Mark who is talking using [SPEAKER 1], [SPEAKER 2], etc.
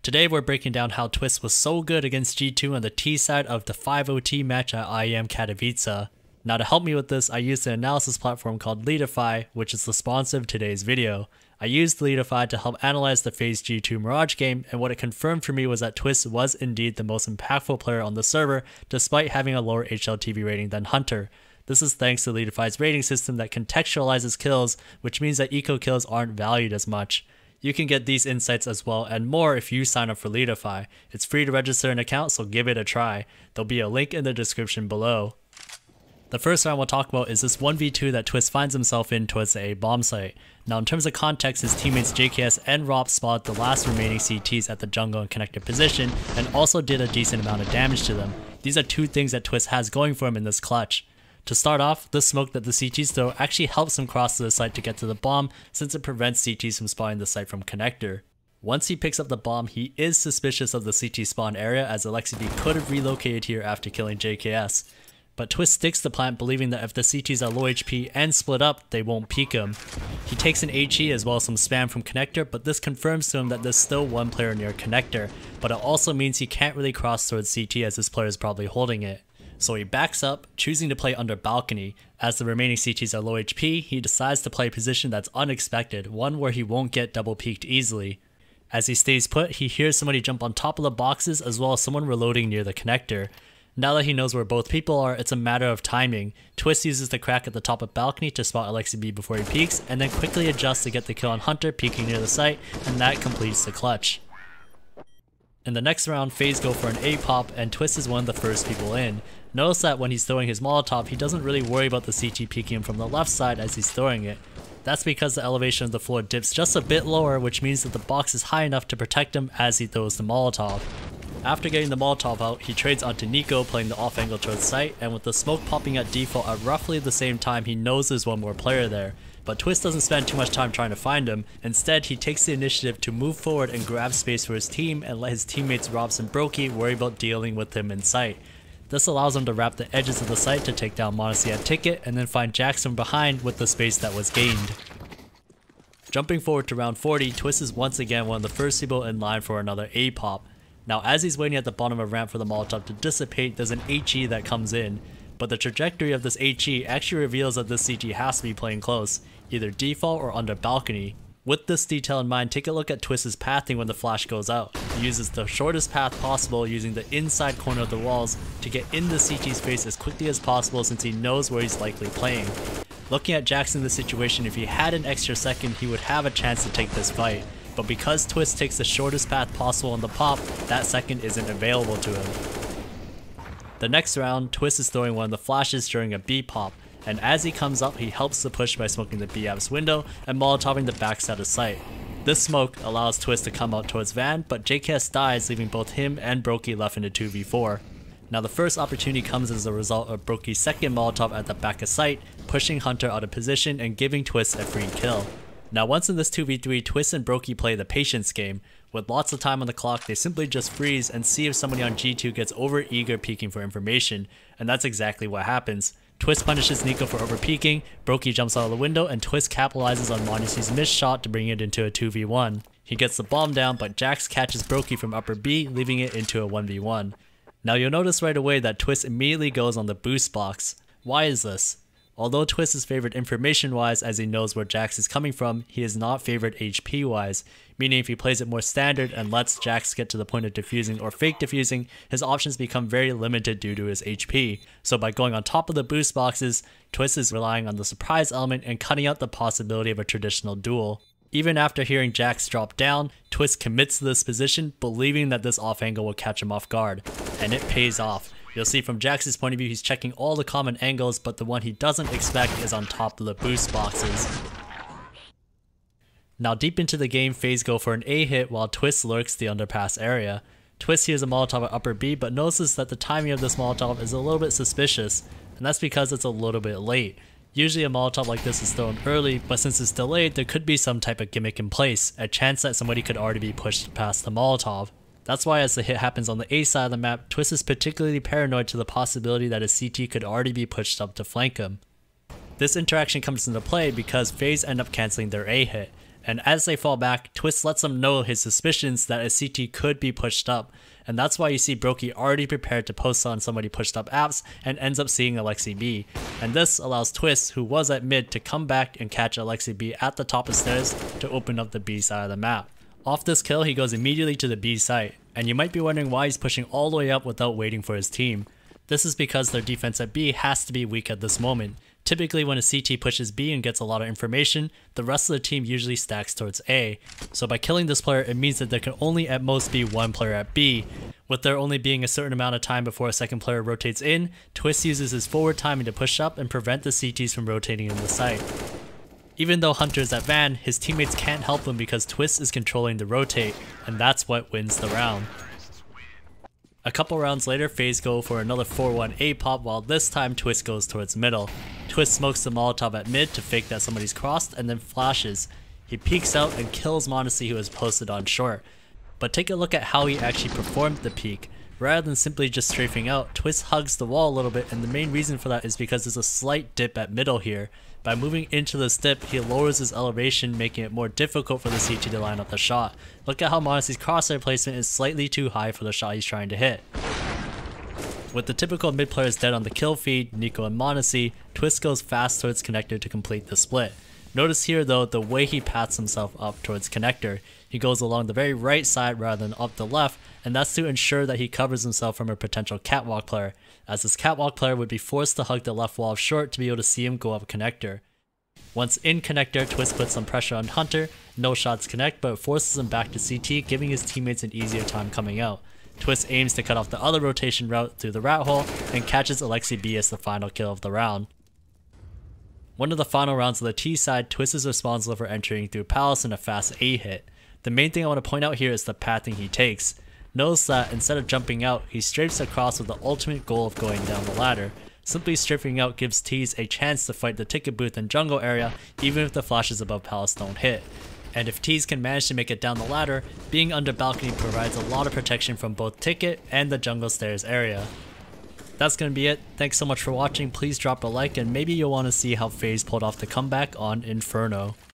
[SPEAKER 1] Today we're breaking down how Twistzz was so good against G2 on the T side of the 5-0 T match at IEM Katowice. Now to help me with this, I used an analysis platform called Leadify, which is the sponsor of today's video. I used Leadify to help analyze the FaZe G2 Mirage game, and what it confirmed for me was that Twistzz was indeed the most impactful player on the server, despite having a lower HLTV rating than Hunter. This is thanks to Leadify's rating system that contextualizes kills, which means that eco kills aren't valued as much. You can get these insights as well and more if you sign up for Leadify. It's free to register an account, so give it a try. There'll be a link in the description below. The first round we'll talk about is this 1v2 that Twistzz finds himself in towards the A bomb site. Now in terms of context, his teammates JKS and Rob spotted the last remaining CTs at the jungle and connector position and also did a decent amount of damage to them. These are two things that Twistzz has going for him in this clutch. To start off, the smoke that the CTs throw actually helps him cross to the site to get to the bomb, since it prevents CTs from spawning the site from connector. Once he picks up the bomb, he is suspicious of the CT spawn area, as ADR could have relocated here after killing JKS. But Twistzz sticks to plant, believing that if the CTs are low HP and split up, they won't peek him. He takes an HE as well as some spam from connector, but this confirms to him that there's still one player near connector, but it also means he can't really cross towards CT as this player is probably holding it. So he backs up, choosing to play under balcony. As the remaining CTs are low HP, he decides to play a position that's unexpected, one where he won't get double peeked easily. As he stays put, he hears somebody jump on top of the boxes as well as someone reloading near the connector. Now that he knows where both people are, it's a matter of timing. Twistzz uses the crack at the top of balcony to spot ADR before he peeks, and then quickly adjusts to get the kill on Hunter peeking near the site, and that completes the clutch. In the next round, FaZe go for an A pop, and Twistzz is one of the first people in. Notice that when he's throwing his Molotov, he doesn't really worry about the CT peeking him from the left side as he's throwing it. That's because the elevation of the floor dips just a bit lower, which means that the box is high enough to protect him as he throws the Molotov. After getting the Molotov out, he trades onto Nico playing the off angle towards site, and with the smoke popping at default at roughly the same time, he knows there's one more player there. But Twistzz doesn't spend too much time trying to find him. Instead, he takes the initiative to move forward and grab space for his team and let his teammates Robs and Brokey worry about dealing with him in sight. This allows him to wrap the edges of the site to take down Modesty and Ticket and then find Jax from behind with the space that was gained. Jumping forward to round 40, Twistzz is once again one of the first people in line for another A pop. Now as he's waiting at the bottom of ramp for the Molotov to dissipate, there's an HE that comes in. But the trajectory of this HE actually reveals that this CT has to be playing close, either default or under balcony. With this detail in mind, take a look at Twistz's pathing when the flash goes out. He uses the shortest path possible using the inside corner of the walls to get in the CT's face as quickly as possible since he knows where he's likely playing. Looking at Jax in this situation, if he had an extra second, he would have a chance to take this fight. But because Twistzz takes the shortest path possible on the pop, that second isn't available to him. The next round, Twistzz is throwing one of the flashes during a B pop, and as he comes up, he helps the push by smoking the B app's window and molotoving the backside of sight. This smoke allows Twistzz to come out towards Van, but JKS dies, leaving both him and Brokey left in a 2v4. Now the first opportunity comes as a result of Brokey's second Molotov at the back of sight, pushing Hunter out of position and giving Twistzz a free kill. Now once in this 2v3, Twistzz and Brokey play the patience game. With lots of time on the clock, they simply just freeze and see if somebody on G2 gets over eager peeking for information, and that's exactly what happens. Twistzz punishes Nico for over peeking, Brokey jumps out of the window, and Twistzz capitalizes on Monucy's missed shot to bring it into a 2v1. He gets the bomb down, but Jax catches Brokey from upper B, leaving it into a 1v1. Now you'll notice right away that Twistzz immediately goes on the boost box. Why is this? Although Twistzz is favored information wise as he knows where Jax is coming from, he is not favored HP wise, meaning if he plays it more standard and lets Jax get to the point of defusing or fake defusing, his options become very limited due to his HP. So by going on top of the boost boxes, Twistzz is relying on the surprise element and cutting out the possibility of a traditional duel. Even after hearing Jax drop down, Twistzz commits to this position, believing that this off angle will catch him off guard, and it pays off. You'll see from Jax's point of view, he's checking all the common angles, but the one he doesn't expect is on top of the boost boxes. Now deep into the game, FaZe go for an A hit while Twistzz lurks the underpass area. Twistzz hears a Molotov at upper B, but notices that the timing of this Molotov is a little bit suspicious, and that's because it's a little bit late. Usually a Molotov like this is thrown early, but since it's delayed, there could be some type of gimmick in place, a chance that somebody could already be pushed past the Molotov. That's why as the hit happens on the A side of the map, Twistzz is particularly paranoid to the possibility that his CT could already be pushed up to flank him. This interaction comes into play because FaZe end up cancelling their A hit, And as they fall back, Twistzz lets them know his suspicions that a CT could be pushed up, and that's why you see Brokey already prepared to post on somebody pushed up apps and ends up seeing Alexi B. And this allows Twistzz, who was at mid, to come back and catch Alexi B at the top of stairs to open up the B side of the map. Off this kill, he goes immediately to the B site, and you might be wondering why he's pushing all the way up without waiting for his team. This is because their defense at B has to be weak at this moment. Typically when a CT pushes B and gets a lot of information, the rest of the team usually stacks towards A. So by killing this player, it means that there can only at most be one player at B. With there only being a certain amount of time before a second player rotates in, Twistzz uses his forward timing to push up and prevent the CTs from rotating in the site. Even though Hunter is at Van, his teammates can't help him because Twistzz is controlling the rotate, and that's what wins the round. A couple rounds later, FaZe go for another 4-1 A pop, while this time Twistzz goes towards middle. Twistzz smokes the Molotov at mid to fake that somebody's crossed and then flashes. He peeks out and kills Modesty, who is posted on short. But take a look at how he actually performed the peek. Rather than simply just strafing out, Twistzz hugs the wall a little bit, and the main reason for that is because there's a slight dip at middle here. By moving into this dip, he lowers his elevation, making it more difficult for the CT to line up the shot. Look at how Modesty's crosshair placement is slightly too high for the shot he's trying to hit. With the typical mid players dead on the kill feed, Nico and Modesty, Twistzz goes fast towards connector to complete the split. Notice here though the way he pats himself up towards connector. He goes along the very right side rather than up the left, and that's to ensure that he covers himself from a potential catwalk player, as this catwalk player would be forced to hug the left wall of short to be able to see him go up connector. Once in connector, Twistzz puts some pressure on Hunter, no shots connect, but forces him back to CT, giving his teammates an easier time coming out. Twistzz aims to cut off the other rotation route through the rat hole, and catches Alexi B as the final kill of the round. One of the final rounds of the T side, Twistzz is responsible for entering through Palace in a fast A hit. The main thing I want to point out here is the pathing he takes. Notice that instead of jumping out, he strafes across with the ultimate goal of going down the ladder. Simply strafing out gives Twistzz a chance to fight the ticket booth and jungle area even if the flashes above Palace don't hit. And if Twistzz can manage to make it down the ladder, being under balcony provides a lot of protection from both ticket and the jungle stairs area. That's gonna be it. Thanks so much for watching. Please drop a like and maybe you'll want to see how FaZe pulled off the comeback on Inferno.